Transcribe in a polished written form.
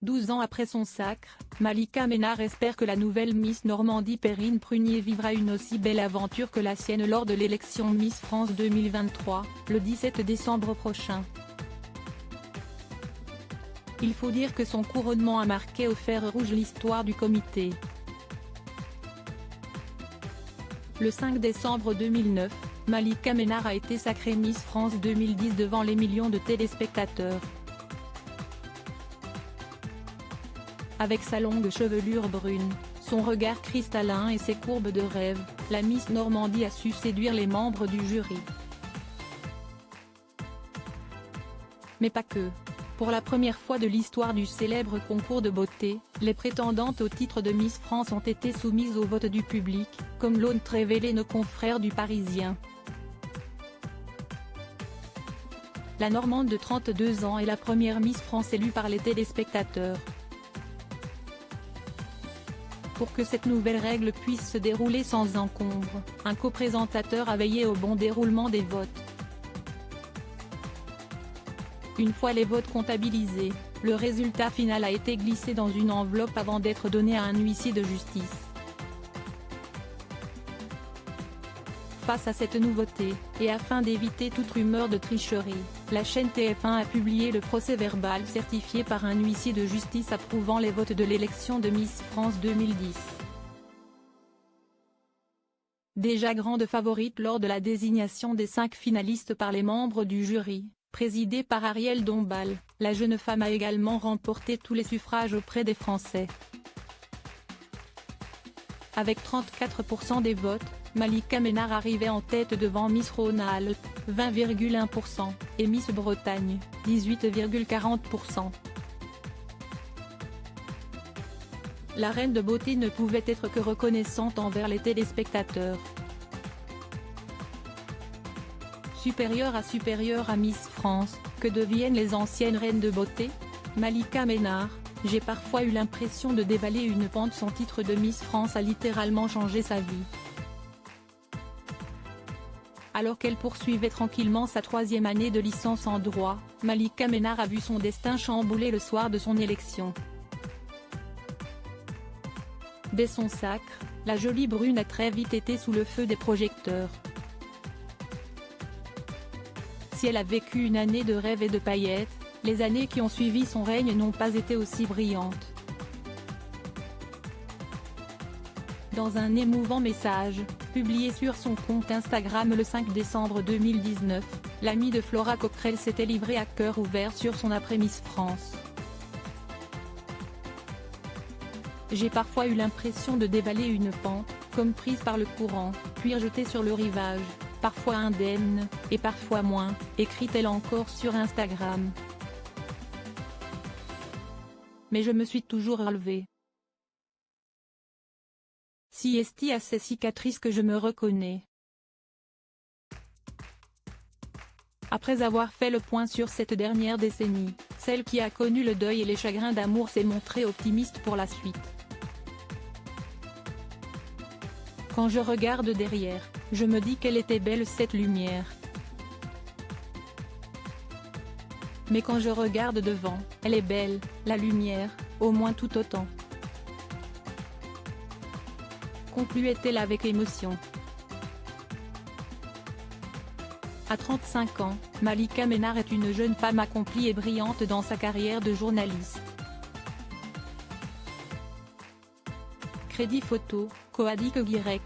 12 ans après son sacre, Malika Ménard espère que la nouvelle Miss Normandie Perrine Prunier vivra une aussi belle aventure que la sienne lors de l'élection Miss France 2023, le 17 décembre prochain. Il faut dire que son couronnement a marqué au fer rouge l'histoire du comité. Le 5 décembre 2009, Malika Ménard a été sacrée Miss France 2010 devant les millions de téléspectateurs. Avec sa longue chevelure brune, son regard cristallin et ses courbes de rêve, la Miss Normandie a su séduire les membres du jury. Mais pas que. Pour la première fois de l'histoire du célèbre concours de beauté, les prétendantes au titre de Miss France ont été soumises au vote du public, comme l'ont révélé nos confrères du Parisien. La Normande de 32 ans est la première Miss France élue par les téléspectateurs. Pour que cette nouvelle règle puisse se dérouler sans encombre, un coprésentateur a veillé au bon déroulement des votes. Une fois les votes comptabilisés, le résultat final a été glissé dans une enveloppe avant d'être donné à un huissier de justice. Face à cette nouveauté, et afin d'éviter toute rumeur de tricherie, la chaîne TF1 a publié le procès-verbal certifié par un huissier de justice approuvant les votes de l'élection de Miss France 2010. Déjà grande favorite lors de la désignation des 5 finalistes par les membres du jury, présidé par Ariel Dombal, la jeune femme a également remporté tous les suffrages auprès des Français. Avec 34% des votes, Malika Ménard arrivait en tête devant Miss Rhône-Alpes, 20,1%, et Miss Bretagne, 18,40%. La reine de beauté ne pouvait être que reconnaissante envers les téléspectateurs. Supérieure à Miss France, que deviennent les anciennes reines de beauté? Malika Ménard: j'ai parfois eu l'impression de dévaler une pente. Son titre de Miss France a littéralement changé sa vie. Alors qu'elle poursuivait tranquillement sa 3e année de licence en droit, Malika Ménard a vu son destin chamboulé le soir de son élection. Dès son sacre, la jolie brune a très vite été sous le feu des projecteurs. Si elle a vécu une année de rêve et de paillettes, les années qui ont suivi son règne n'ont pas été aussi brillantes. Dans un émouvant message, publié sur son compte Instagram le 5 décembre 2019, l'amie de Flora Coquerel s'était livrée à cœur ouvert sur son après-Miss France. J'ai parfois eu l'impression de dévaler une pente, comme prise par le courant, puis rejetée sur le rivage, parfois indemne, et parfois moins, écrit-elle encore sur Instagram. Mais je me suis toujours relevée. Si est-il à ces cicatrices que je me reconnais. Après avoir fait le point sur cette dernière décennie, celle qui a connu le deuil et les chagrins d'amour s'est montrée optimiste pour la suite. Quand je regarde derrière, je me dis qu'elle était belle cette lumière. Mais quand je regarde devant, elle est belle, la lumière, au moins tout autant. Concluait-elle avec émotion. À 35 ans, Malika Ménard est une jeune femme accomplie et brillante dans sa carrière de journaliste. Crédit photo, Coadic Guirec.